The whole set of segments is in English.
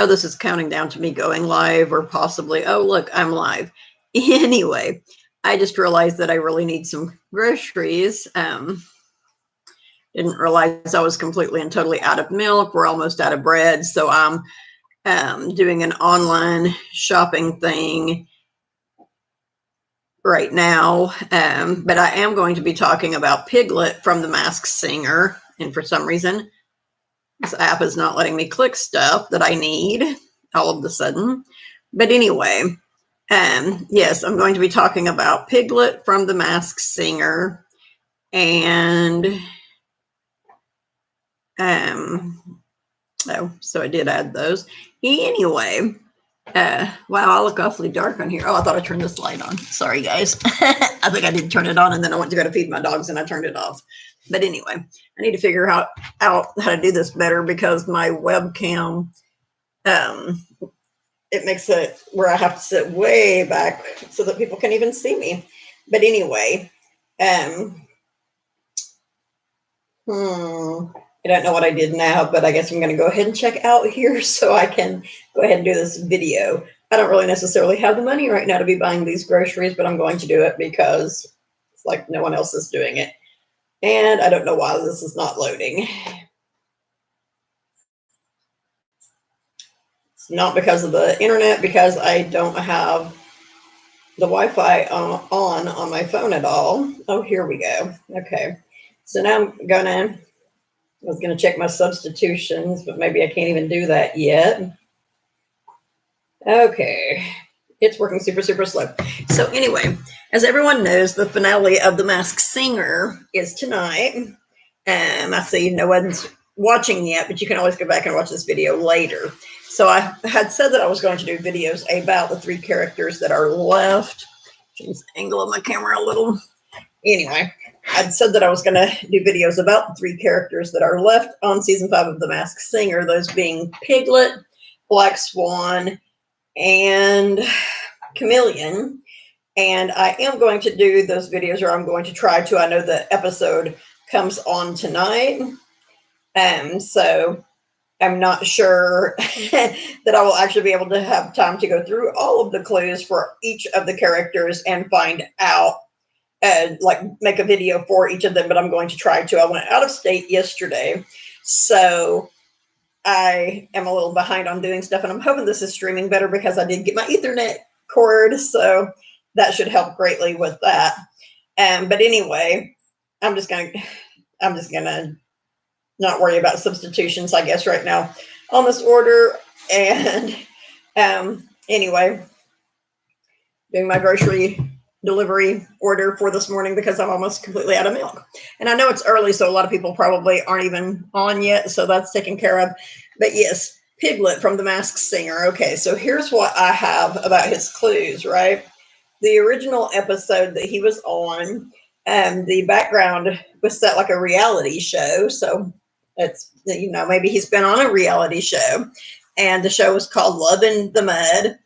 Oh, this is counting down to me going live, or possibly, oh, look, I'm live. Anyway, I just realized that I really need some groceries. Didn't realize I was completely and totally out of milk. We're almost out of bread. So I'm doing an online shopping thing right now. But I am going to be talking about Piglet from The Masked Singer. And for some reason, this app is not letting me click stuff that I need all of a sudden. But anyway, yes, I'm going to be talking about Piglet from The Masked Singer. And so I did add those. Anyway, wow, I look awfully dark on here. Oh, I thought I turned this light on. Sorry, guys. I think I did turn it on, and then I went to go to feed my dogs, and I turned it off. But anyway, I need to figure out how to do this better, because my webcam, it makes it where I have to sit way back so that people can even see me. But anyway, I don't know what I did now, but I guess I'm going to go ahead and check out here so I can go ahead and do this video. I don't really necessarily have the money right now to be buying these groceries, but I'm going to do it because it's like no one else is doing it. And I don't know why this is not loading. It's not because of the internet, because I don't have the Wi-Fi on my phone at all. Oh, here we go. Okay. So now I was going to check my substitutions, but maybe I can't even do that yet. Okay. It's working super, super slow. So anyway, as everyone knows, the finale of The Masked Singer is tonight. I see no one's watching yet, but you can always go back and watch this video later. So I had said that I was going to do videos about the 3 characters that are left. Change the angle of my camera a little. Anyway, I'd said that I was going to do videos about the 3 characters that are left on season 5 of The Masked Singer, those being Piglet, Black Swan, and Chameleon. And I am going to do those videos, or I'm going to try to. I know the episode comes on tonight. So I'm not sure that I will actually be able to have time to go through all of the clues for each of the characters and find out, like make a video for each of them, but I'm going to try to. I went out of state yesterday, so I am a little behind on doing stuff, and I'm hoping this is streaming better because I did get my Ethernet cord, so that should help greatly with that. But anyway, I'm just gonna not worry about substitutions, I guess, right now on this order. And anyway, doing my grocery delivery order for this morning because I'm almost completely out of milk. And I know it's early, so a lot of people probably aren't even on yet, so that's taken care of. But yes, Piglet from The Masked Singer. Okay, so here's what I have about his clues, right? The original episode that he was on, the background was set like a reality show. So it's, maybe he's been on a reality show. And the show was called Love in the Mud.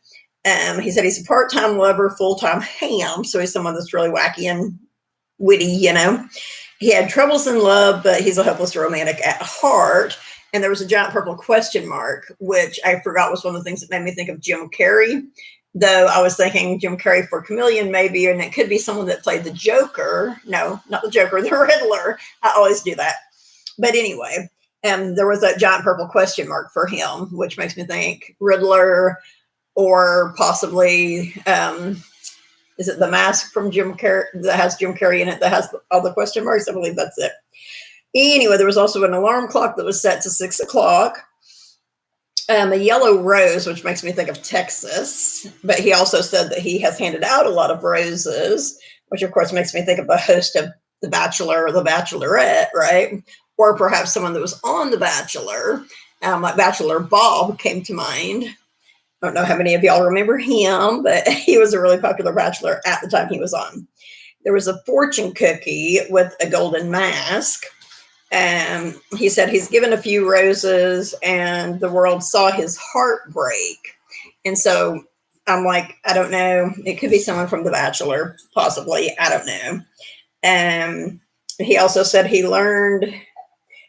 He said he's a part-time lover, full-time ham. So he's someone that's really wacky and witty, He had troubles in love, but he's a hopeless romantic at heart. And there was a giant purple question mark, which I forgot was one of the things that made me think of Jim Carrey. Though I was thinking Jim Carrey for Chameleon maybe, and it could be someone that played the Joker. No, not the Joker, the Riddler. I always do that. But anyway, there was that giant purple question mark for him, which makes me think Riddler, or possibly, is it The Mask from Jim Carrey that has Jim Carrey in it that has all the question marks? I believe that's it. Anyway, there was also an alarm clock that was set to 6 o'clock. A yellow rose, which makes me think of Texas. But he also said that he has handed out a lot of roses, which of course makes me think of the host of The Bachelor or The Bachelorette, right? Or perhaps someone that was on The Bachelor, like Bachelor Bob came to mind. I don't know how many of y'all remember him, but he was a really popular bachelor at the time he was on. There was a fortune cookie with a golden mask. He said he's given a few roses and the world saw his heart break. And so I'm like, I don't know. It could be someone from The Bachelor, possibly. I don't know. He also said he learned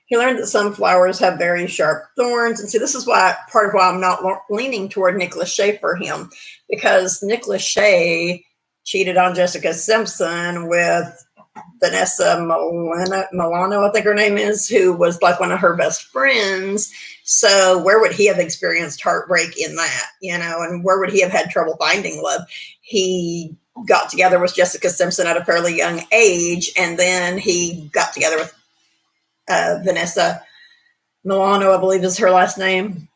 He learned that some flowers have very sharp thorns. And see, this is why part of why I'm not leaning toward Nick Lachey for him, because Nick Lachey cheated on Jessica Simpson with Vanessa Milano, I think her name is, who was like one of her best friends. So where would he have experienced heartbreak in that, and where would he have had trouble finding love? He got together with Jessica Simpson at a fairly young age, and then he got together with Vanessa Milano, I believe is her last name.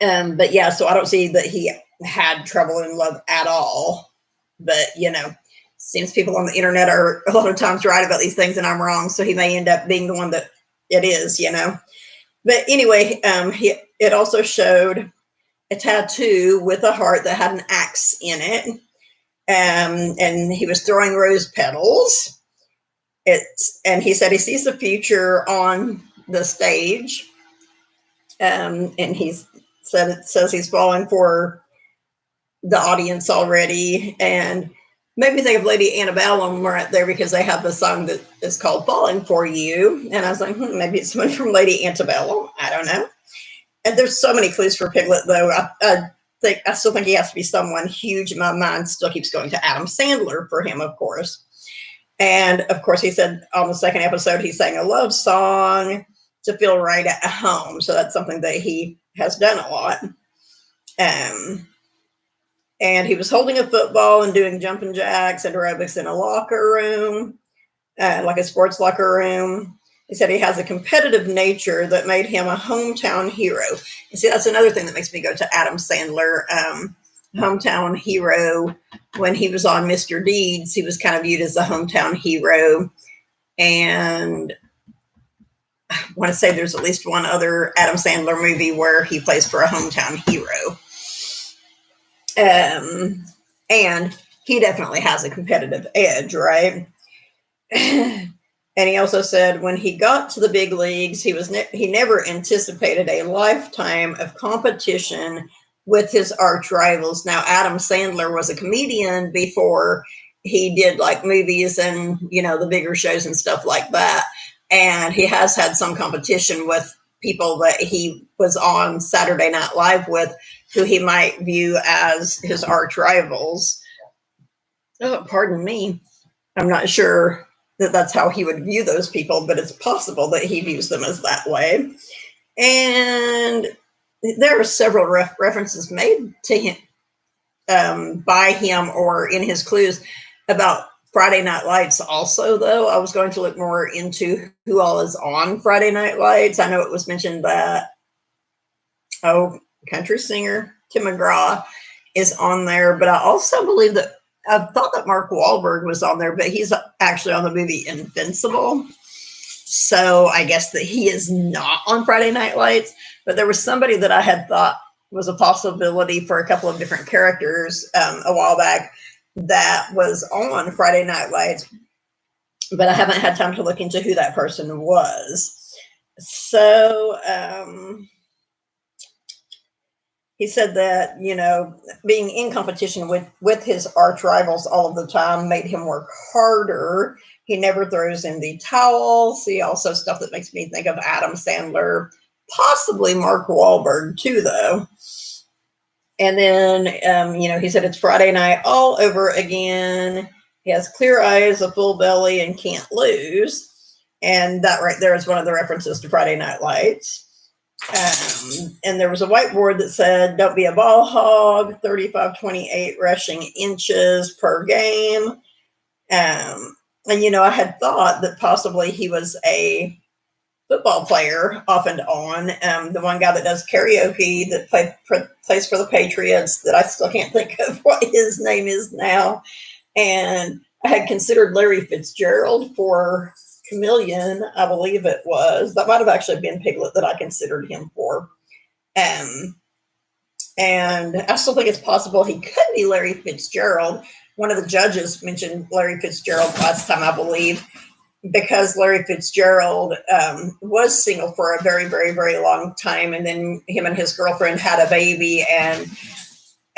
But yeah, so I don't see that he had trouble in love at all. But, seems people on the internet are a lot of times right about these things and I'm wrong. So he may end up being the one that it is, But anyway, it also showed a tattoo with a heart that had an axe in it. And he was throwing rose petals. And he said he sees the future on the stage. And says he's falling for the audience already, and made me think of Lady Antebellum right there, because they have the song that is called Falling for You. And I was like, maybe it's someone from Lady Antebellum. I don't know. And there's so many clues for Piglet, though. I still think he has to be someone huge. My mind still keeps going to Adam Sandler for him, of course. And of course, he said on the second episode, he sang a love song to feel right at home. So that's something that he has done a lot. And he was holding a football and doing jumping jacks and aerobics in a locker room, like a sports locker room. He said he has a competitive nature that made him a hometown hero. You see, that's another thing that makes me go to Adam Sandler. Hometown hero. When he was on Mr. Deeds, he was kind of viewed as a hometown hero. And I want to say there's at least one other Adam Sandler movie where he plays for a hometown hero. And he definitely has a competitive edge, right? And he also said when he got to the big leagues, he never anticipated a lifetime of competition with his arch rivals. Now, Adam Sandler was a comedian before he did like movies and, the bigger shows and stuff like that. And he has had some competition with people that he was on Saturday Night Live with, who he might view as his arch rivals. Oh, pardon me. I'm not sure that that's how he would view those people, but it's possible that he views them as that way. And there are several references made to him by him or in his clues about Friday Night Lights also, though. I was going to look more into who all is on Friday Night Lights. I know it was mentioned that, country singer Tim McGraw is on there, but I also believe that I thought that Mark Wahlberg was on there, but he's actually on the movie Invincible. So I guess that he is not on Friday Night Lights, but there was somebody that I had thought was a possibility for a couple of different characters a while back that was on Friday Night Lights, but I haven't had time to look into who that person was. So he said that, being in competition with his arch rivals all of the time made him work harder. He never throws in the towel. See, also stuff that makes me think of Adam Sandler, possibly Mark Wahlberg too, though. And then, he said it's Friday night all over again. He has clear eyes, a full belly, and can't lose. And that right there is one of the references to Friday Night Lights. And there was a whiteboard that said, don't be a ball hog, 35-28 rushing inches per game. And, I had thought that possibly he was a football player off and on. The one guy that does karaoke that plays for the Patriots, that I still can't think of what his name is now. And I had considered Larry Fitzgerald for Chameleon, I believe it was. That might have actually been Piglet that I considered him for. And I still think it's possible he could be Larry Fitzgerald. One of the judges mentioned Larry Fitzgerald last time, I believe, because Larry Fitzgerald was single for a very, very, very long time. And then him and his girlfriend had a baby. And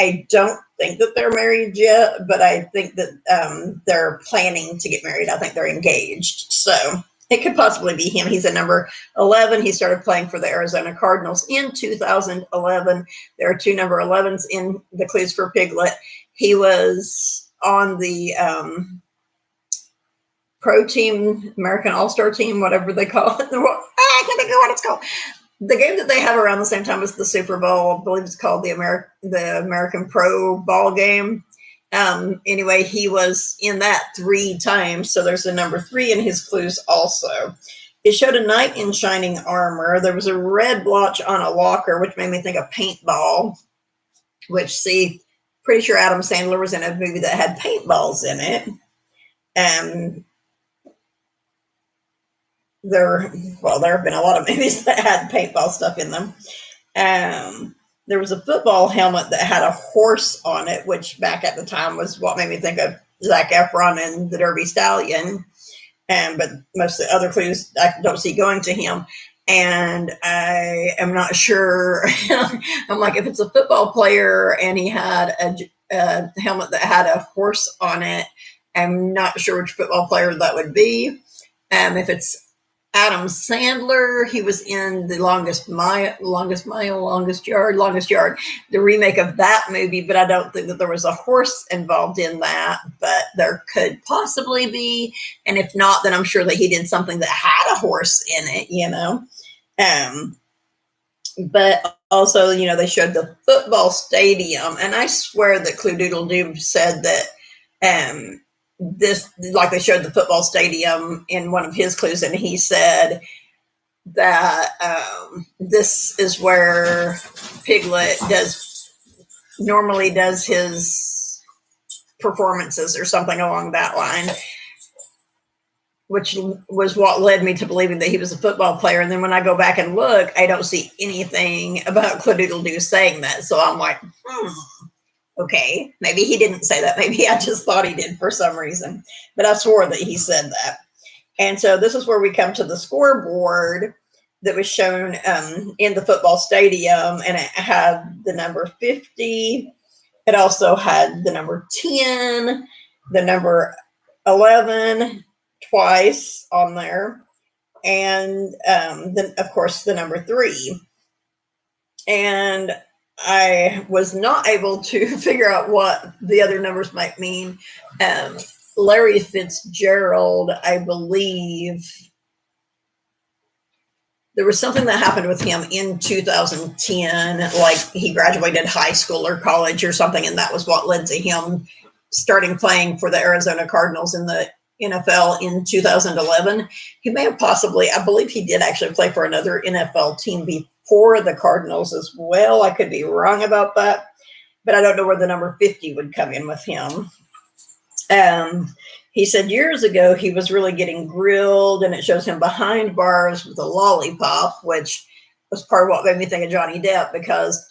I don't think that they're married yet, but I think that they're planning to get married. I think they're engaged. So It could possibly be him. He's at number 11. He started playing for the Arizona Cardinals in 2011. There are two number 11s in the clues for Piglet. He was on the pro team, American All-Star team, whatever they call it. I can't think of what it's called. The game that they have around the same time as the Super Bowl, I believe it's called the American Pro Ball game. Anyway, he was in that 3 times, so there's a number 3 in his clues also. It showed a knight in shining armor. There was a red blotch on a locker, which made me think of paintball, which, see, pretty sure Adam Sandler was in a movie that had paintballs in it. There have been a lot of movies that had paintball stuff in them. There was a football helmet that had a horse on it, which back at the time was what made me think of Zac Efron and the Derby Stallion. But most of the other clues I don't see going to him. And I am not sure. I'm like, if it's a football player and he had a helmet that had a horse on it, I'm not sure which football player that would be. If it's Adam Sandler, he was in the Longest Yard, the remake of that movie, but I don't think that there was a horse involved in that, but there could possibly be. And if not, then I'm sure that he did something that had a horse in it, you know. But also, you know, they showed the football stadium, and I swear that Clue Doodle Doo said that this, like, they showed the football stadium in one of his clues, and he said that this is where Piglet normally does his performances or something along that line, which was what led me to believing that he was a football player. And then when I go back and look, I don't see anything about Clue-Doodle-Doo saying that. So I'm like, okay, maybe he didn't say that. Maybe I just thought he did for some reason. But I swore that he said that. And so this is where we come to the scoreboard that was shown in the football stadium. And it had the number 50. It also had the number 10, the number 11 twice on there. And then, of course, the number 3. And I was not able to figure out what the other numbers might mean. Larry Fitzgerald, I believe, there was something that happened with him in 2010, like he graduated high school or college or something, and that was what led to him starting playing for the Arizona Cardinals in the NFL in 2011. He may have possibly, I believe he did actually play for another NFL team before the Cardinals as well. I could be wrong about that, but I don't know where the number 50 would come in with him. He said years ago he was really getting grilled, and it shows him behind bars with a lollipop, which was part of what made me think of Johnny Depp, because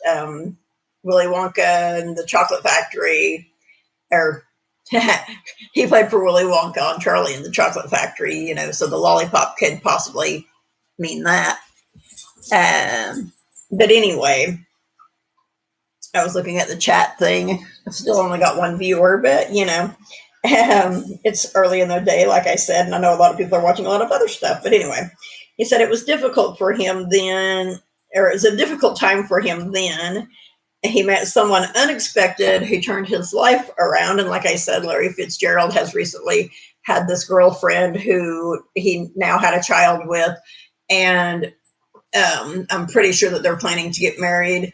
Willy Wonka and the Chocolate Factory, or he played for Willy Wonka on Charlie and the Chocolate Factory, you know, so the lollipop could possibly mean that. But anyway, I was looking at the chat thing. I've still only got one viewer, but, you know, it's early in the day, like I said, and I know a lot of people are watching a lot of other stuff. But anyway, he said it was difficult for him then, or it was a difficult time for him then. He met someone unexpected who turned his life around. And like I said, Larry Fitzgerald has recently had this girlfriend who he now had a child with. And I'm pretty sure that they're planning to get married.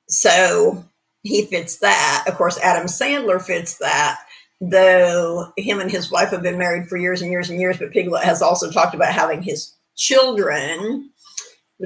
So he fits that. Of course, Adam Sandler fits that, though him and his wife have been married for years and years and years. But Piglet has also talked about having his children.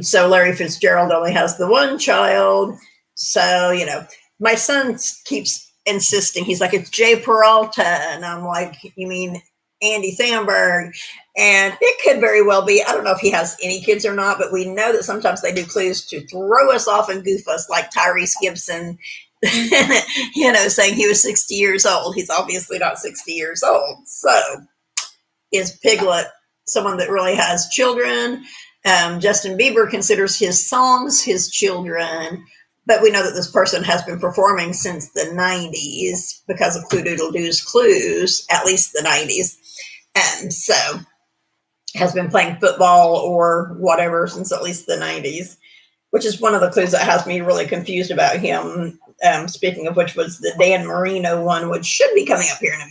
So Larry Fitzgerald only has the one child. So, you know, my son keeps insisting. He's like, it's Jay Peralta. And I'm like, you mean Andy Samberg? And it could very well be. I don't know if he has any kids or not, but we know that sometimes they do clues to throw us off and goof us, like Tyrese Gibson, you know, saying he was 60 years old. He's obviously not 60 years old. So is Piglet someone that really has children? Justin Bieber considers his songs his children. But we know that this person has been performing since the 90s because of Clue Doodle Doo's clues, at least the 90s. And so has been playing football or whatever since at least the 90s, which is one of the clues that has me really confused about him. Speaking of which, was the Dan Marino one, which should be coming up here in a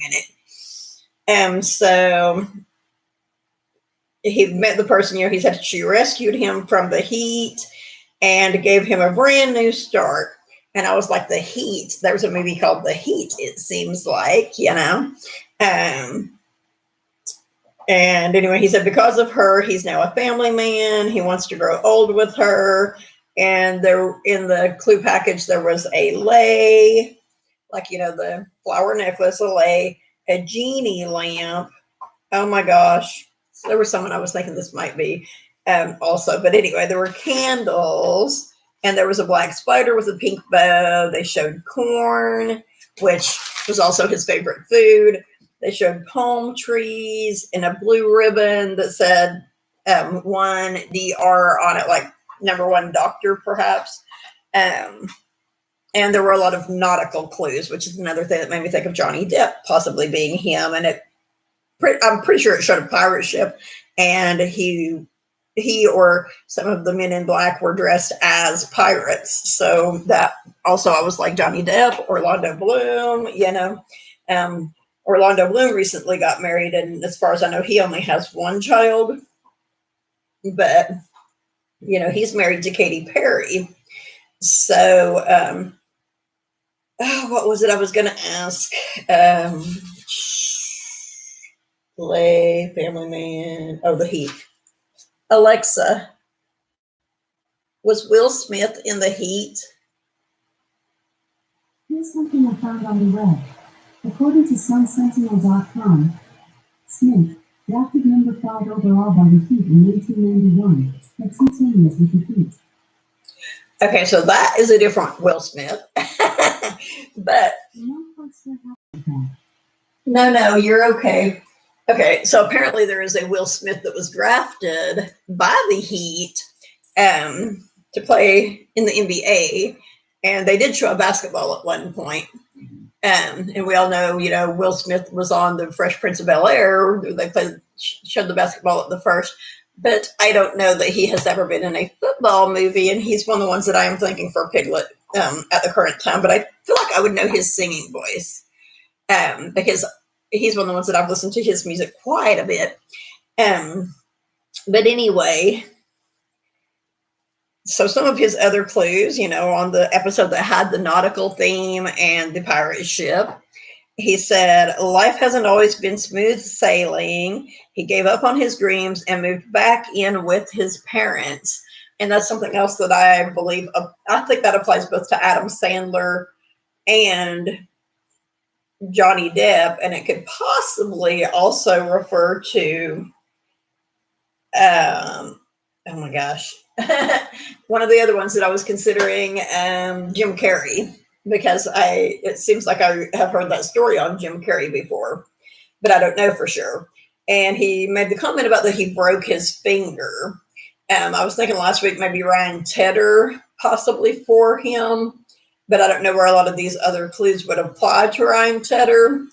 minute. So he met the person, he said she rescued him from the heat and gave him a brand new start. And I was like, the heat. There's a movie called The Heat, it seems like, And anyway, he said because of her, he's now a family man. He wants to grow old with her. And there, in the clue package, there was a lei, like, the flower necklace, a lei, a genie lamp. Oh my gosh. There was someone I was thinking this might be also. But anyway, there were candles, and there was a black spider with a pink bow. They showed corn, which was also his favorite food. They showed palm trees and a blue ribbon that said 1DR on it, like number one doctor, perhaps. And there were a lot of nautical clues, which is another thing that made me think of Johnny Depp possibly being him. And I'm pretty sure it showed a pirate ship, and he or some of the men in black were dressed as pirates. So that also, I was like, Johnny Depp, Orlando Bloom, Orlando Bloom recently got married, and as far as I know, he only has one child, but he's married to Katy Perry. So what was it I was going to ask? Family man. Oh, The Heat. Alexa, was Will Smith in The Heat? Here's something I found on the web. According to SunSentinel.com, Smith, drafted number 5 overall by the Heat in 1991, had 2 tenures with the Heat. Okay, so that is a different Will Smith. But no, you're okay. Okay, so apparently there is a Will Smith that was drafted by the Heat to play in the NBA, and they did show a basketball at one point. And we all know, Will Smith was on the Fresh Prince of Bel-Air. They showed the basketball at the first, but I don't know that he has ever been in a football movie, and he's one of the ones that I am thinking for Piglet at the current time. But I feel like I would know his singing voice because he's one of the ones that I've listened to his music quite a bit. But anyway, so some of his other clues, on the episode that had the nautical theme and the pirate ship, he said, life hasn't always been smooth sailing. He gave up on his dreams and moved back in with his parents. And that's something else that I believe, I think that applies both to Adam Sandler and Johnny Depp. And it could possibly also refer to, oh my gosh, one of the other ones that I was considering, Jim Carrey. Because it seems like I have heard that story on Jim Carrey before, but I don't know for sure. And he made the comment about that he broke his finger. I was thinking last week maybe Ryan Tedder possibly for him, but I don't know where a lot of these other clues would apply to Ryan Tedder.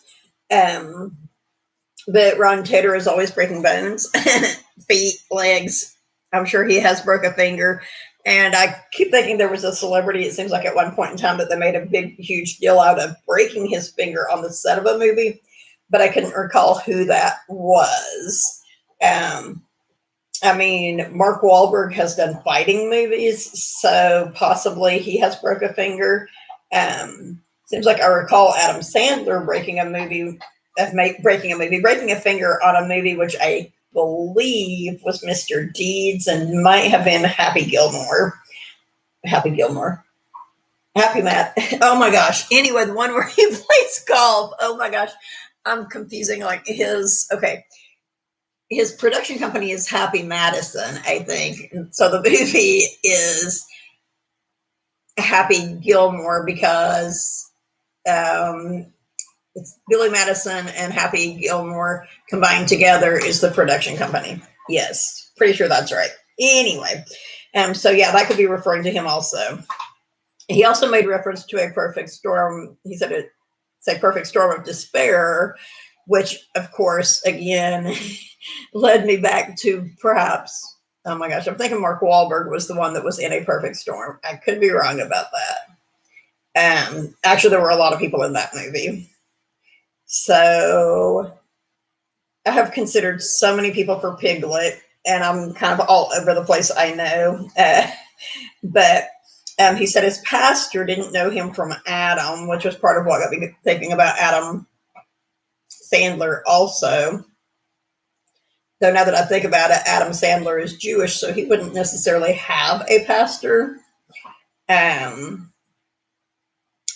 But Ryan Tedder is always breaking bones, feet, legs. I'm sure he has broke a finger. And I keep thinking there was a celebrity, it seems like at one point in time, that they made a big, huge deal out of breaking his finger on the set of a movie, but I couldn't recall who that was. Mark Wahlberg has done fighting movies, so possibly he has broke a finger. Seems like I recall Adam Sandler breaking a finger on a movie, which I believe was Mr. Deeds and might have been Happy Matt. Oh my gosh. Anyway, the one where he plays golf. Oh my gosh. I'm confusing his production company is Happy Madison, I think. So the movie is Happy Gilmore because it's Billy Madison and Happy Gilmore combined together is the production company. Yes, pretty sure that's right. Anyway, so yeah, that could be referring to him also. He also made reference to a perfect storm. He said it's a perfect storm of despair. which, of course, again, led me back to perhaps, oh my gosh, I'm thinking Mark Wahlberg was the one that was in A Perfect Storm. I could be wrong about that. Actually, there were a lot of people in that movie. So I have considered so many people for Piglet, and I'm kind of all over the place, I know. But he said his pastor didn't know him from Adam, which was part of what got me thinking about Adam Sandler also. Though now that I think about it, Adam Sandler is Jewish, so he wouldn't necessarily have a pastor. Um,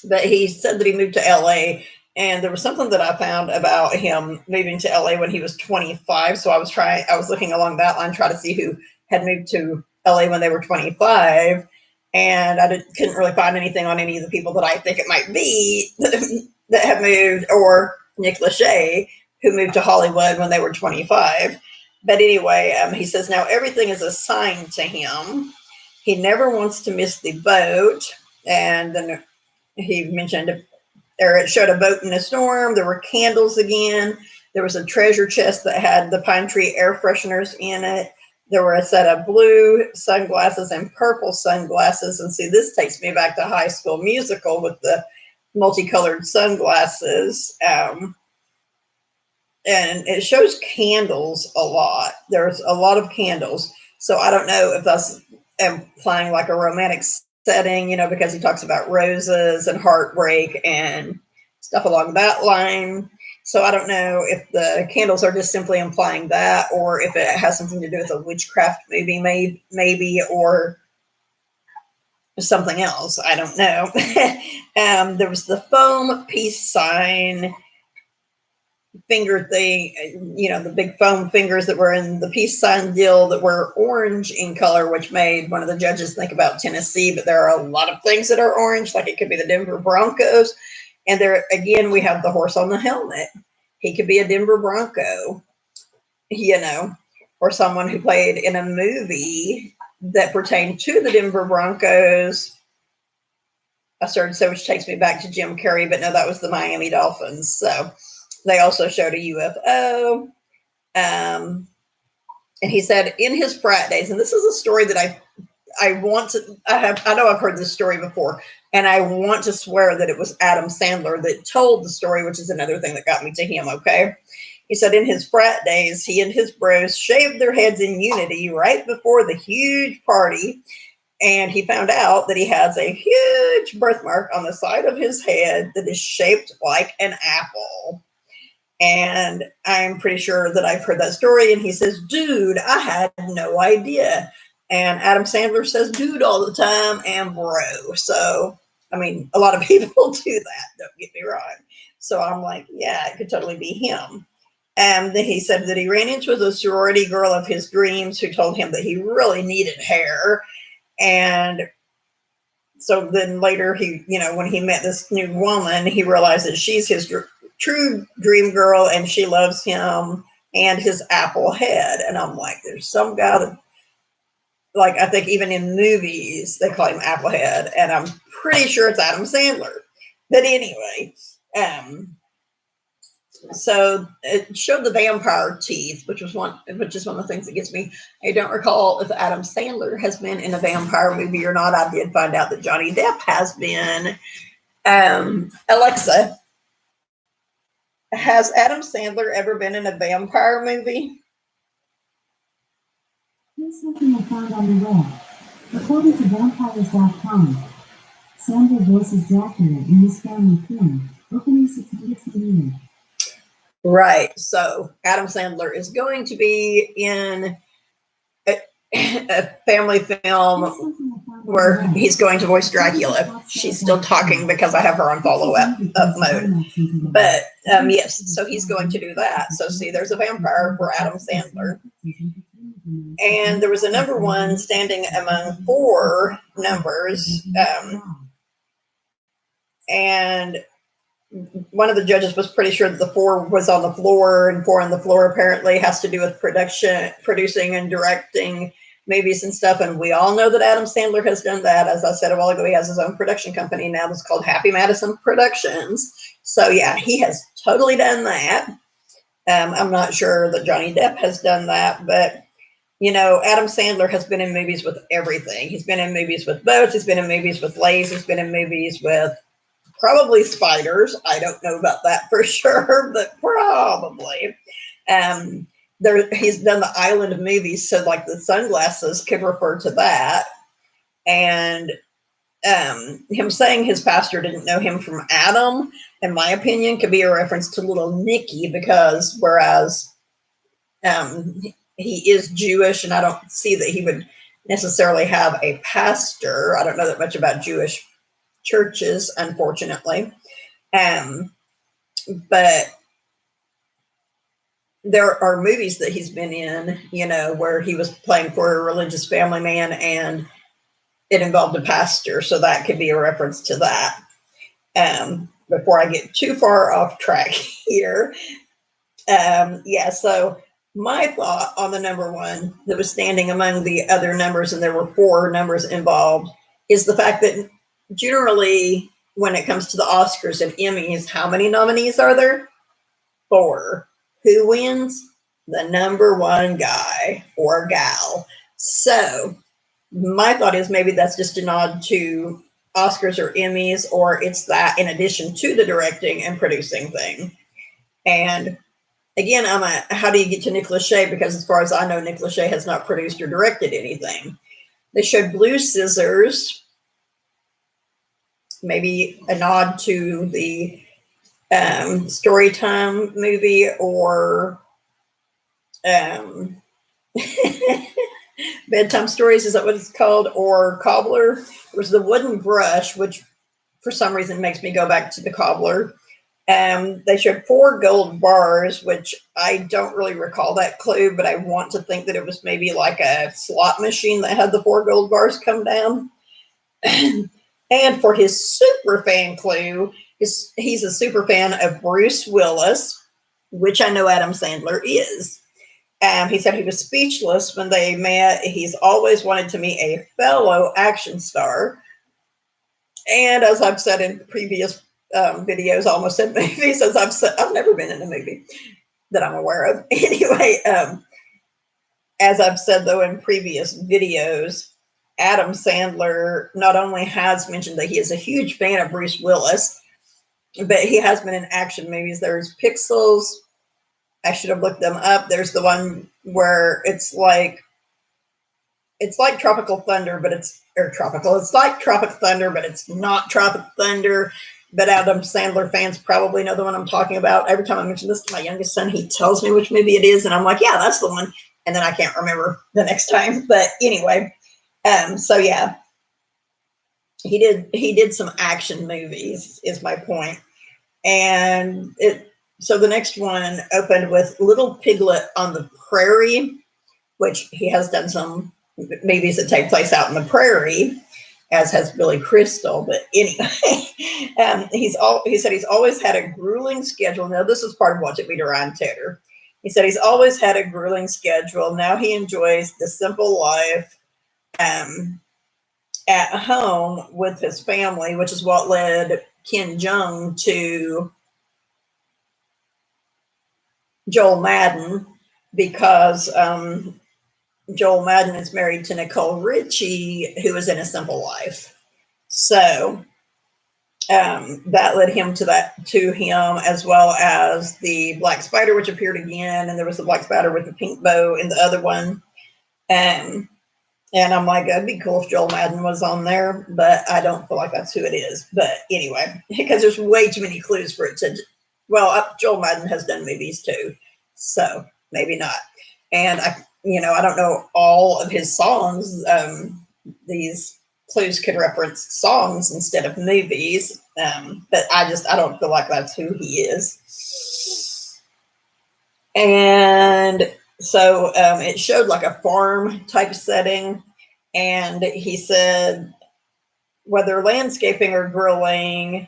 but he said that he moved to LA, and there was something that I found about him moving to LA when he was 25. So I was looking along that line, trying to see who had moved to LA when they were 25. And I couldn't really find anything on any of the people that I think it might be that have moved, or Nick Lachey, who moved to Hollywood when they were 25. But anyway, he says now everything is assigned to him. He never wants to miss the boat. And then he mentioned, or it showed a boat in a storm. There were candles again. There was a treasure chest that had the pine tree air fresheners in it. There were a set of blue sunglasses and purple sunglasses. And see, this takes me back to High School Musical with the multicolored sunglasses. And it shows candles a lot. There's a lot of candles. So I don't know if that's implying like a romantic setting, because he talks about roses and heartbreak and stuff along that line. So I don't know if the candles are just simply implying that, or if it has something to do with a witchcraft movie, maybe, or something else. I don't know. There was the foam peace sign finger thing, the big foam fingers that were in the peace sign deal that were orange in color, which made one of the judges think about Tennessee. But there are a lot of things that are orange, like it could be the Denver Broncos. And there, again, we have the horse on the helmet. He could be a Denver Bronco, or someone who played in a movie that pertained to the Denver Broncos. I started so, which takes me back to Jim Carrey, but no, that was the Miami Dolphins. So they also showed a UFO. And he said in his frat days, and this is a story that I know I've heard this story before, and I want to swear that it was Adam Sandler that told the story, which is another thing that got me to him. Okay. He said in his frat days, he and his bros shaved their heads in unity right before the huge party. And he found out that he has a huge birthmark on the side of his head that is shaped like an apple. And I'm pretty sure that I've heard that story. And he says, dude, I had no idea. And Adam Sandler says, dude, all the time, and bro. So, I mean, a lot of people do that. Don't get me wrong. So I'm like, yeah, it could totally be him. And then he said that he ran into the sorority girl of his dreams who told him that he really needed hair. And so then later when he met this new woman, he realized that she's his true dream girl, and she loves him and his apple head. And I'm like, there's some guy that, like, I think even in movies they call him Applehead, and I'm pretty sure it's Adam Sandler. But anyway, so it showed the vampire teeth, which is one of the things that gets me. I don't recall if Adam Sandler has been in a vampire movie or not. I did find out that Johnny Depp has been. Alexa, has Adam Sandler ever been in a vampire movie? Here's something I found on the web. According to vampires.com, Sandler voices Dracula in this family film, opening September 28th. Right. So Adam Sandler is going to be in a family film where he's going to voice Dracula. She's still talking because I have her on follow-up mode. But yes, so he's going to do that. So see, there's a vampire for Adam Sandler. And there was a number one standing among four numbers. And one of the judges was pretty sure that the four was on the floor, and four on the floor apparently has to do with producing and directing movies and stuff. And we all know that Adam Sandler has done that. As I said a while ago, he has his own production company now that's called Happy Madison Productions. So yeah, he has totally done that. I'm not sure that Johnny Depp has done that, but you know, Adam Sandler has been in movies with everything. He's been in movies with boats. He's been in movies with lays. He's been in movies with probably spiders. I don't know about that for sure, but probably. Um, he's done the island movies, so like the sunglasses could refer to that. And him saying his pastor didn't know him from Adam, in my opinion, could be a reference to little Nicky, because whereas um, he is Jewish, and I don't see that he would necessarily have a pastor. I don't know that much about Jewish churches, unfortunately. Um, but there are movies that he's been in, you know, where he was playing for a religious family man and it involved a pastor. So that could be a reference to that. Before I get too far off track here. Yeah, so my thought on the number one that was standing among the other numbers, and there were four numbers involved, is the fact that generally when it comes to the Oscars and Emmys, how many nominees are there? Four. Who wins? The number one guy or gal. So my thought is maybe that's just a nod to Oscars or Emmys, or it's that in addition to the directing and producing thing. And again, how do you get to Nick Lachey? Because as far as I know, Nick Lachey has not produced or directed anything. They showed Blue Scissors, maybe a nod to the Storytime movie, or Bedtime Stories, is that what it's called? Or Cobbler. There was The Wooden Brush, which for some reason makes me go back to the Cobbler. They showed 4 gold bars, which I don't really recall that clue, but I want to think that it was maybe like a slot machine that had the 4 gold bars come down. And for his super fan clue, he's a super fan of Bruce Willis, which I know Adam Sandler is. He said he was speechless when they met. He's always wanted to meet a fellow action star. And as I've said in previous videos, almost said movies, as I've said, I've never been in a movie that I'm aware of. Anyway, as I've said though in previous videos, Adam Sandler not only has mentioned that he is a huge fan of Bruce Willis, but he has been in action movies. There's Pixels. I should have looked them up. There's the one where it's like Tropical Thunder, but it's like Tropic Thunder, but it's not Tropic Thunder. But Adam Sandler fans probably know the one I'm talking about. Every time I mention this to my youngest son, he tells me which movie it is, and I'm like, yeah, that's the one. And then I can't remember the next time. But anyway, so yeah, he did some action movies, is my point. And so the next one opened with Little Piglet on the Prairie, which he has done some movies that take place out in the prairie, as has Billy Crystal. But anyway, he said he's always had a grueling schedule. Now, this is part of Watch It Be to Ryan Tedder. He said he's always had a grueling schedule. Now he enjoys the simple life at home with his family, which is what led Ken Jeong to Joel Madden, because Joel Madden is married to Nicole Richie, who is in A Simple Life. So that led him to him, as well as the Black Spider, which appeared again, and there was the Black Spider with the pink bow in the other one. And I'm like, it'd be cool if Joel Madden was on there, but I don't feel like that's who it is. But anyway, because there's way too many clues for it to. Well, Joel Madden has done movies too, so maybe not. And I don't know all of his songs. These clues could reference songs instead of movies, but I don't feel like that's who he is. And so it showed like a farm type setting, and he said whether landscaping or grilling,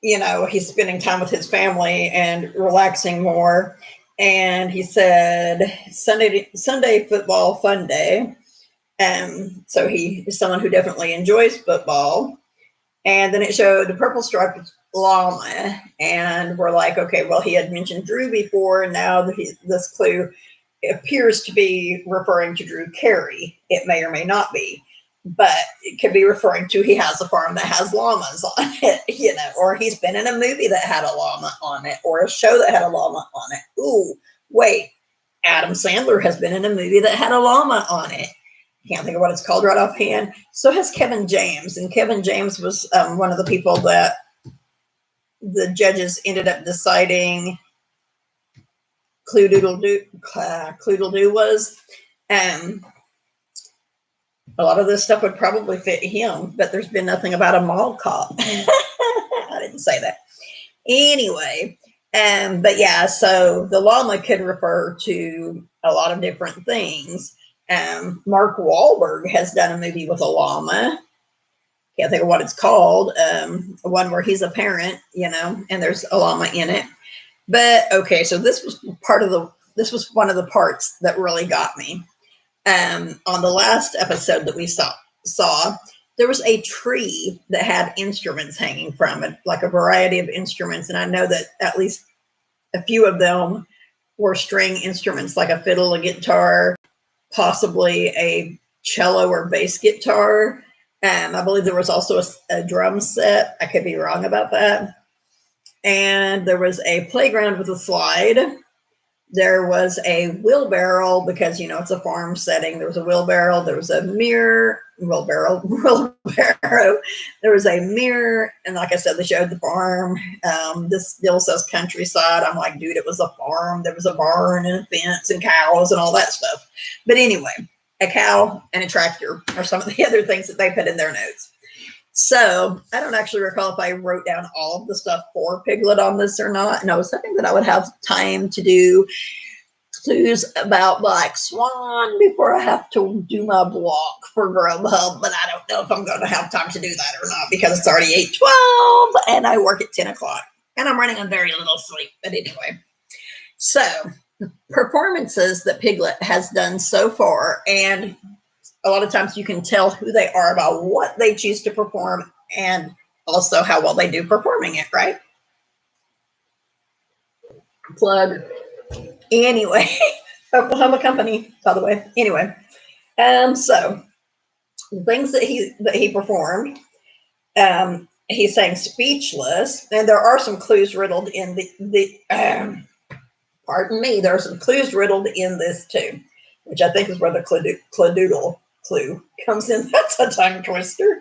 he's spending time with his family and relaxing more. And he said Sunday football fun day. So he is someone who definitely enjoys football. And then it showed the purple striped llama, and we're like, okay, well, he had mentioned Drew before, and now this clue appears to be referring to Drew Carrey. It may or may not be, but it could be referring to he has a farm that has llamas on it, or he's been in a movie that had a llama on it, or a show that had a llama on it. Ooh, wait, Adam Sandler has been in a movie that had a llama on it. Can't think of what it's called right offhand. So has Kevin James, and Kevin James was one of the people that the judges ended up deciding Clue Doodle Doo was. A lot of this stuff would probably fit him, but there's been nothing about a mall cop. I didn't say that. Anyway, but yeah, so the llama could refer to a lot of different things. Mark Wahlberg has done a movie with a llama. Can't think of what it's called. One where he's a parent, and there's a llama in it. But okay, so this was one of the parts that really got me. On the last episode that we saw, there was a tree that had instruments hanging from it, like a variety of instruments. And I know that at least a few of them were string instruments, like a fiddle, a guitar, possibly a cello or bass guitar. I believe there was also a drum set. I could be wrong about that. And there was a playground with a slide. There was a wheelbarrow because, it's a farm setting. There was a wheelbarrow. There was a mirror. Wheelbarrow. There was a mirror. And like I said, they showed the farm. This still says countryside. I'm like, dude, it was a farm. There was a barn and a fence and cows and all that stuff. But anyway, a cow and a tractor are some of the other things that they put in their notes. So I don't actually recall if I wrote down all of the stuff for Piglet on this or not. And I was hoping that I would have time to do clues about Black Swan before I have to do my blog for Grubhub. But I don't know if I'm going to have time to do that or not because it's already 8:12 and I work at 10 o'clock and I'm running on very little sleep. But anyway, so performances that Piglet has done so far, and a lot of times you can tell who they are about what they choose to perform and also how well they do performing it, right? Plug. Anyway, Oklahoma Company, by the way. Anyway, so the things that he performed, he sang Speechless, and there are some clues riddled in pardon me, there are some clues riddled in this too, which I think is where the Clue comes in. That's a tongue twister.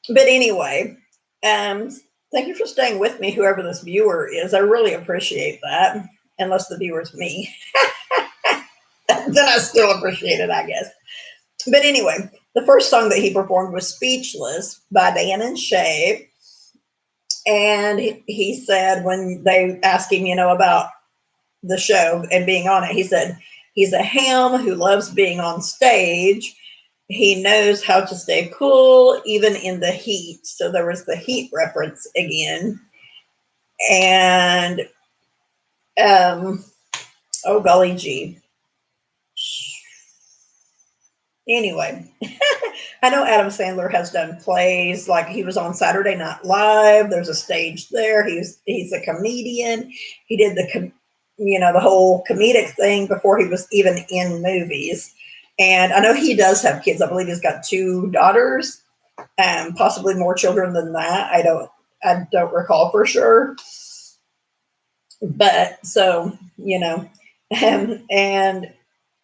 But anyway, thank you for staying with me, whoever this viewer is. I really appreciate that. Unless the viewer's me. Then I still appreciate it, I guess. But anyway, the first song that he performed was Speechless by Dan and Shay. And he said, when they asked him, about the show and being on it, he said, he's a ham who loves being on stage. He knows how to stay cool, even in the heat. So there was the heat reference again. And, oh, golly gee. Anyway, I know Adam Sandler has done plays, like he was on Saturday Night Live. There's a stage there. He's a comedian. He did the whole comedic thing before he was even in movies. And I know he does have kids. I believe he's got 2 daughters, possibly more children than that. I don't recall for sure. But so, and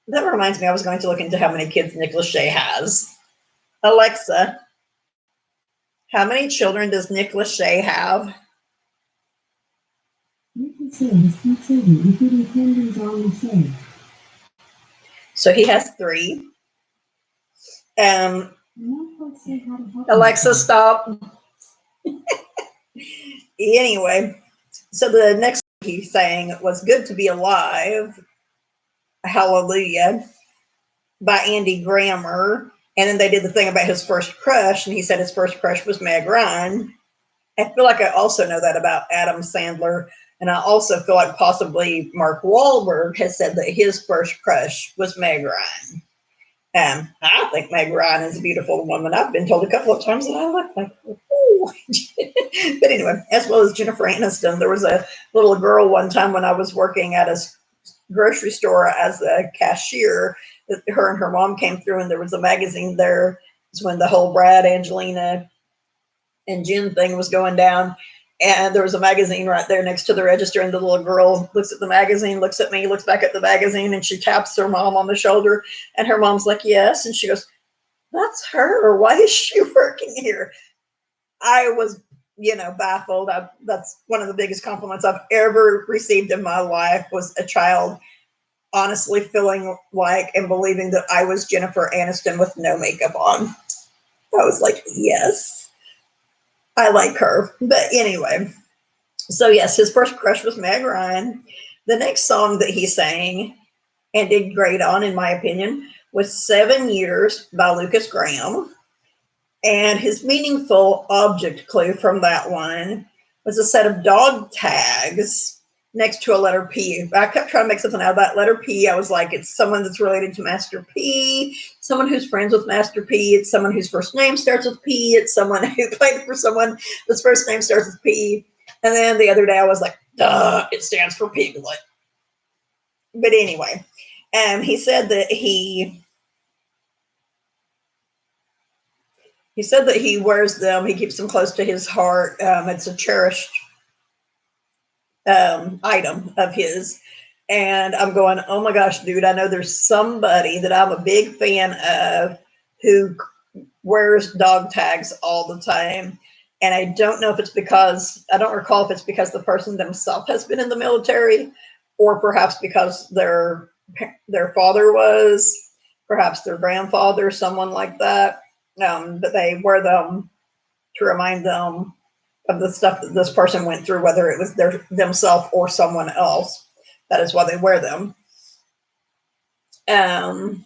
that reminds me, I was going to look into how many kids Nick Lachey has. Alexa, how many children does Nick Lachey have? Nick Lachey has 3 children, including Camden John Lachey. So he has 3. Alexa, stop. Anyway, so the next he sang was Good to Be Alive, Hallelujah, by Andy Grammer. And then they did the thing about his first crush, and he said his first crush was Meg Ryan. I feel like I also know that about Adam Sandler, and I also feel like possibly Mark Wahlberg has said that his first crush was Meg Ryan. I think Meg Ryan is a beautiful woman. I've been told a couple of times that I look like her. But anyway, as well as Jennifer Aniston. There was a little girl one time when I was working at a grocery store as a cashier. That her and her mom came through, and there was a magazine there. It's when the whole Brad, Angelina, and Jen thing was going down. And there was a magazine right there next to the register, and the little girl looks at the magazine, looks at me, looks back at the magazine, and she taps her mom on the shoulder. And her mom's like, yes. And she goes, that's her. Why is she working here? I was, baffled. That's one of the biggest compliments I've ever received in my life, was a child honestly feeling like and believing that I was Jennifer Aniston with no makeup on. I was like, yes, I like her. But anyway, so yes, his first crush was Meg Ryan. The next song that he sang and did great on, in my opinion, was 7 Years by Lucas Graham. And his meaningful object clue from that one was a set of dog tags next to a letter P. I kept trying to make something out of that letter P. I was like, it's someone that's related to Master P, someone who's friends with Master P, it's someone whose first name starts with P, it's someone who played for someone whose first name starts with P. And then the other day I was like, duh, it stands for Piglet. But anyway, he said that he wears them. He keeps them close to his heart. It's a cherished item of his. And I'm going, oh my gosh, dude, I know there's somebody that I'm a big fan of who wears dog tags all the time. And I don't know if it's because, I don't recall if it's because the person themselves has been in the military, or perhaps because their father was, perhaps their grandfather, someone like that. But they wear them to remind them of the stuff that this person went through, whether it was themselves or someone else. That is why they wear them. And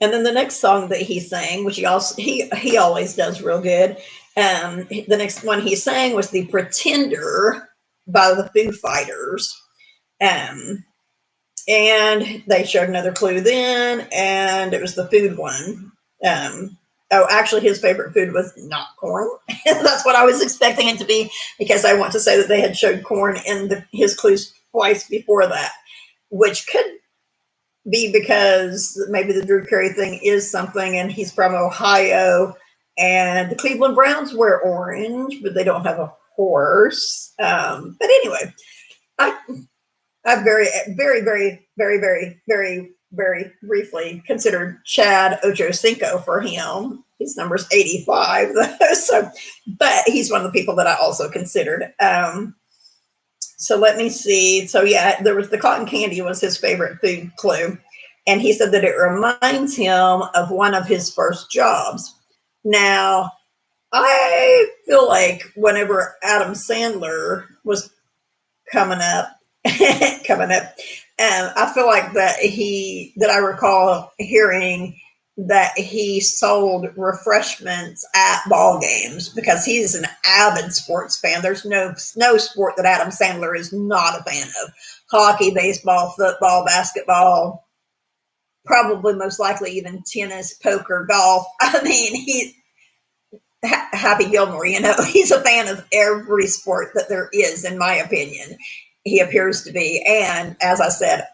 then the next song that he sang, which he always does real good. The next one he sang was "The Pretender" by the Foo Fighters. And they showed another clue then, and it was the food one. Actually, his favorite food was not corn. That's what I was expecting it to be, because I want to say that they had showed corn in his clues twice before that, which could be because maybe the Drew Carey thing is something, and he's from Ohio, and the Cleveland Browns wear orange, but they don't have a horse. But anyway, I very, very, very, very, very, very, very briefly considered Chad Ochocinco for him. His number's 85, though. But he's one of the people that I also considered. So let me see. So yeah, there was the cotton candy was his favorite food clue. And he said that it reminds him of one of his first jobs. Now, I feel like whenever Adam Sandler was coming up, I feel like that I recall hearing that he sold refreshments at ball games, because he's an avid sports fan. There's no sport that Adam Sandler is not a fan of. Hockey, baseball, football, basketball, probably most likely even tennis, poker, golf. I mean, Happy Gilmore, he's a fan of every sport that there is, in my opinion. He appears to be. And as I said,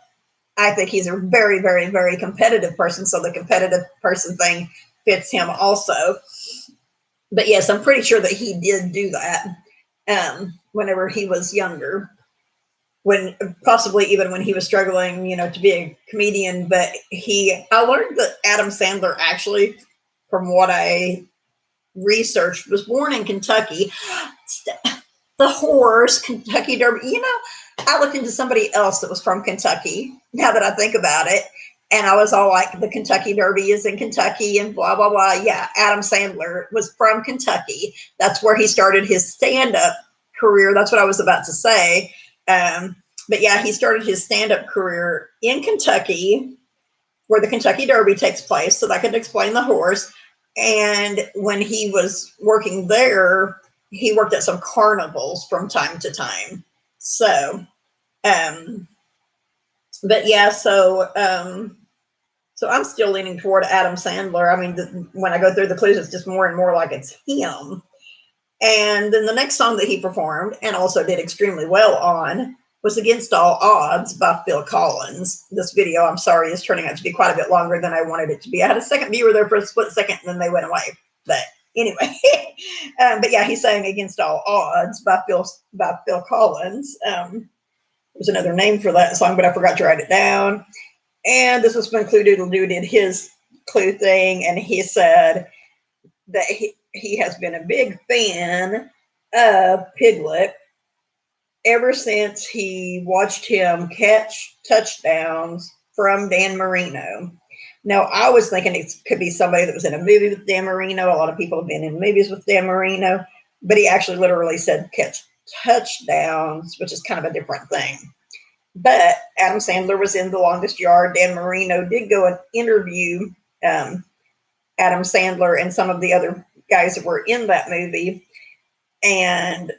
I think he's a very, very, very competitive person. So the competitive person thing fits him also. But yes, I'm pretty sure that he did do that whenever he was younger, possibly even when he was struggling, to be a comedian. But I learned that Adam Sandler actually, from what I researched, was born in Kentucky. The horse, Kentucky Derby. I looked into somebody else that was from Kentucky, now that I think about it. And I was all like, the Kentucky Derby is in Kentucky and blah, blah, blah. Yeah, Adam Sandler was from Kentucky. That's where he started his stand-up career. That's what I was about to say. But yeah, he started his stand-up career in Kentucky, where the Kentucky Derby takes place. So that could explain the horse. And when he was working there, he worked at some carnivals from time to time. So, but yeah, so I'm still leaning toward Adam Sandler. I mean, when I go through the clues, it's just more and more like it's him. And then the next song that he performed and also did extremely well on was Against All Odds by Phil Collins. This video, I'm sorry, is turning out to be quite a bit longer than I wanted it to be. I had a second viewer there for a split second and then they went away. But anyway, but yeah, he sang Against All Odds by Phil Collins. There's another name for that song, but I forgot to write it down. And this was when Clue Doodle Doo did his Clue thing, and he said that he has been a big fan of Piglet ever since he watched him catch touchdowns from Dan Marino. Now, I was thinking it could be somebody that was in a movie with Dan Marino. A lot of people have been in movies with Dan Marino, but he actually literally said catch touchdowns, which is kind of a different thing. But Adam Sandler was in The Longest Yard. Dan Marino did go and interview Adam Sandler and some of the other guys that were in that movie. And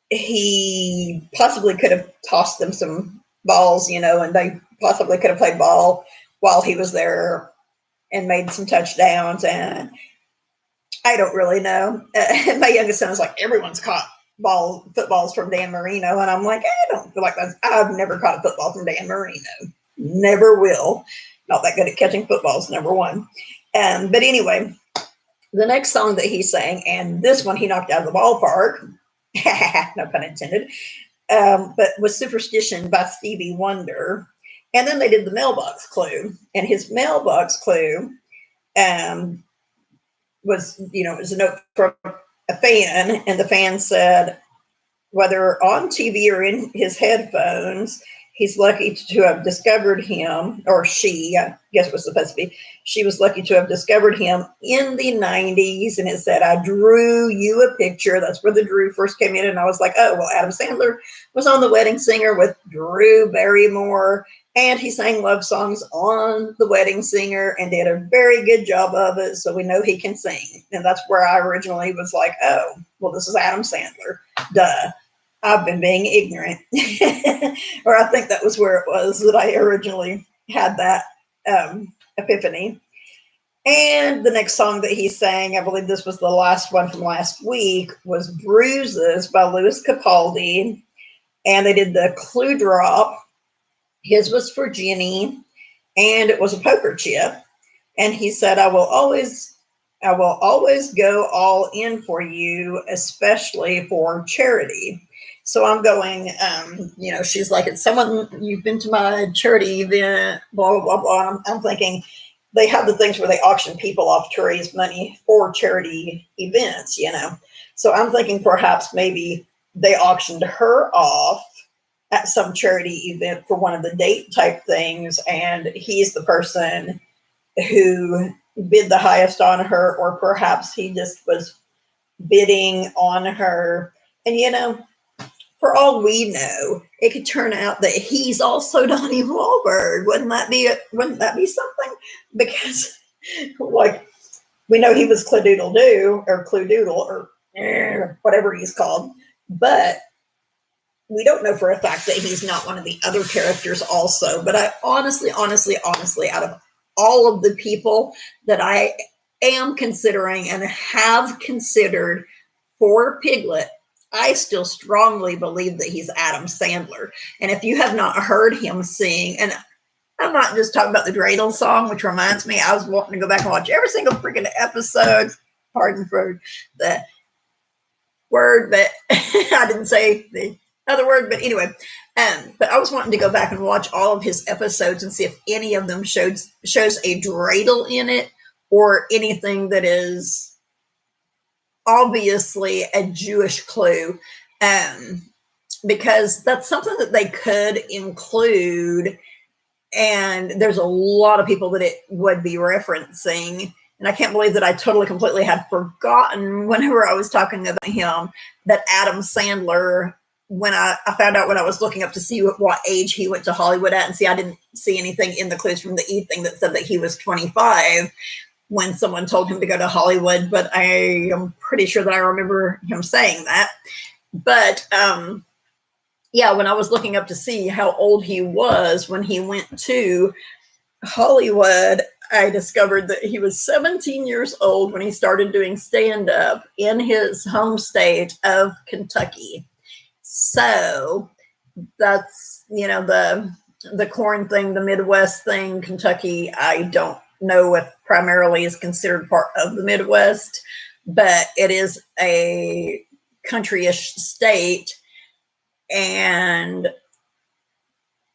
he possibly could have tossed them some balls, and they possibly could have played ball while he was there and made some touchdowns. And I don't really know. My youngest son is like, everyone's caught footballs from Dan Marino. And I'm like, I don't feel like that. I've never caught a football from Dan Marino. Never will. Not that good at catching footballs, number one. But anyway, the next song that he sang, and this one he knocked out of the ballpark, no pun intended, but was Superstition by Stevie Wonder. And then they did the Mailbox Clue. And his Mailbox Clue was, it was a note from a fan, and the fan said, whether on TV or in his headphones, he's lucky to have discovered him, or she, I guess it was supposed to be, she was lucky to have discovered him in the 90s. And it said, I drew you a picture. That's where the Drew first came in. And I was like, oh, well, Adam Sandler was on The Wedding Singer with Drew Barrymore. And he sang love songs on The Wedding Singer and did a very good job of it. So we know he can sing. And that's where I originally was like, oh, well, this is Adam Sandler. Duh. I've been being ignorant. Or I think that was where it was that I originally had that epiphany. And the next song that he sang, I believe this was the last one from last week, was Bruises by Louis Capaldi. And they did the Clue drop. His was for Jenny, and it was a poker chip. And he said, I will always go all in for you, especially for charity. So I'm going, she's like, it's someone, you've been to my charity event, blah, blah, blah, blah. I'm thinking they have the things where they auction people off to raise money for charity events, So I'm thinking perhaps maybe they auctioned her off at some charity event for one of the date type things. And he's the person who bid the highest on her, or perhaps he just was bidding on her. And, for all we know, it could turn out that he's also Donnie Wahlberg. Wouldn't that be something? Because, like, we know he was Clue Doodle Doo, or Clue Doodle, or whatever he's called. But we don't know for a fact that he's not one of the other characters also. But I honestly, out of all of the people that I am considering and have considered for Piglet, I still strongly believe that he's Adam Sandler. And if you have not heard him sing, and I'm not just talking about the dreidel song, which reminds me, I was wanting to go back and watch every single freaking episode. Pardon for the word, but I didn't say the other word. But anyway, but I was wanting to go back and watch all of his episodes and see if any of them shows a dreidel in it, or anything that is obviously a Jewish clue, because that's something that they could include. And there's a lot of people that it would be referencing. And I can't believe that I completely had forgotten whenever I was talking about him, that Adam Sandler, when I found out when I was looking up to see what age he went to Hollywood at, and see, I didn't see anything in the clues from the E thing that said that he was 25 when someone told him to go to Hollywood, but I am pretty sure that I remember him saying that. But yeah, when I was looking up to see how old he was when he went to Hollywood, I discovered that he was 17 years old when he started doing stand-up in his home state of Kentucky. So that's, the corn thing, the Midwest thing, Kentucky, I don't know if primarily is considered part of the Midwest, but it is a country-ish state, and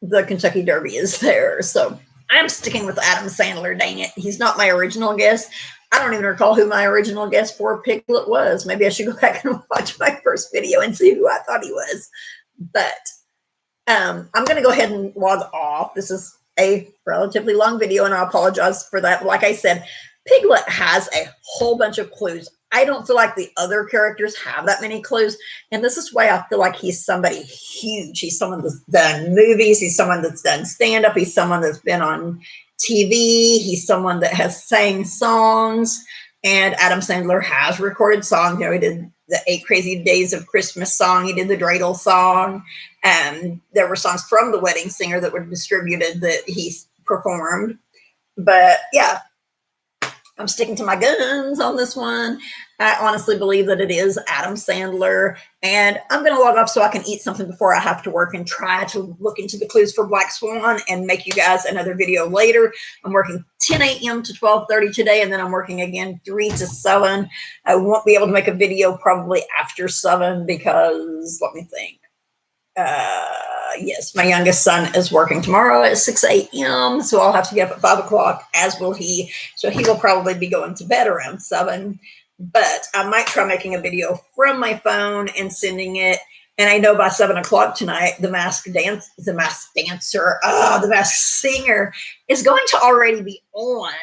the Kentucky Derby is there. So I'm sticking with Adam Sandler, dang it. He's not my original guest. I don't even recall who my original guest for Piglet was. Maybe I should go back and watch my first video and see who I thought he was. But I'm going to go ahead and log off. This is a relatively long video, and I apologize for that. Like I said, Piglet has a whole bunch of clues. I don't feel like the other characters have that many clues, and this is why I feel like he's somebody huge. He's someone that's done movies. He's someone that's done stand-up. He's someone that's been on TV. He's someone that has sang songs, and Adam Sandler has recorded songs. He did the 8 Crazy Days of Christmas song. He did the Dreidel song. And there were songs from The Wedding Singer that were distributed that he performed. But yeah, I'm sticking to my guns on this one. I honestly believe that it is Adam Sandler. And I'm going to log off so I can eat something before I have to work and try to look into the clues for Black Swan and make you guys another video later. I'm working 10 a.m. to 12:30 today, and then I'm working again 3 to 7. I won't be able to make a video probably after 7 because, let me think. Yes, my youngest son is working tomorrow at 6 a.m. So I'll have to get up at 5 o'clock, as will he. So he will probably be going to bed around 7. But I might try making a video from my phone and sending it. And I know by 7 o'clock tonight, the masked singer is going to already be on.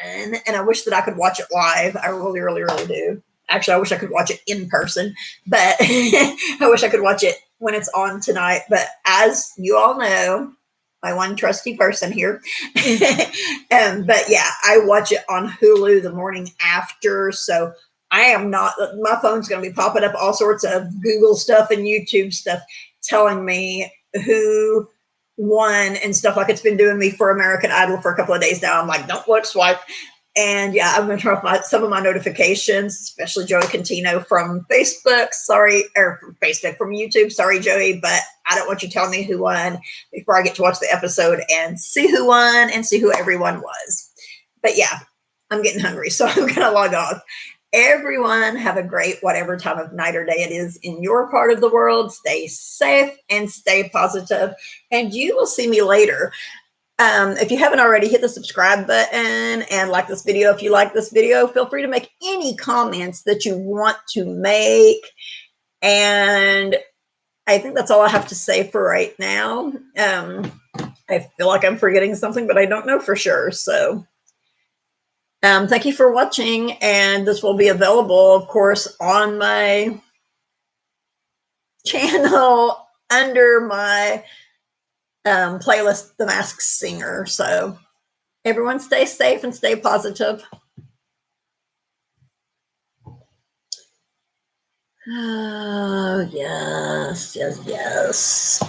And I wish that I could watch it live. I really, really, really do. Actually, I wish I could watch it in person, but I wish I could watch it when it's on tonight. But as you all know, my one trusty person here. But yeah, I watch it on Hulu the morning after. So I am not, my phone's going to be popping up all sorts of Google stuff and YouTube stuff telling me who won and stuff, like it's been doing me for American Idol for a couple of days now. I'm like, don't look, swipe. And yeah, I'm going to turn off some of my notifications, especially Joey Cantino from Facebook. From YouTube. Sorry, Joey, but I don't want you telling me who won before I get to watch the episode and see who won and see who everyone was. But yeah, I'm getting hungry, so I'm going to log off. Everyone have a great whatever time of night or day it is in your part of the world. Stay safe and stay positive, and you will see me later. If you haven't already, hit the subscribe button and like this video. If you like this video, feel free to make any comments that you want to make. And I think that's all I have to say for right now. I feel like I'm forgetting something, but I don't know for sure. So thank you for watching. And this will be available, of course, on my channel under my playlist, The Masked Singer. So everyone stay safe and stay positive. Oh, yes, yes, yes.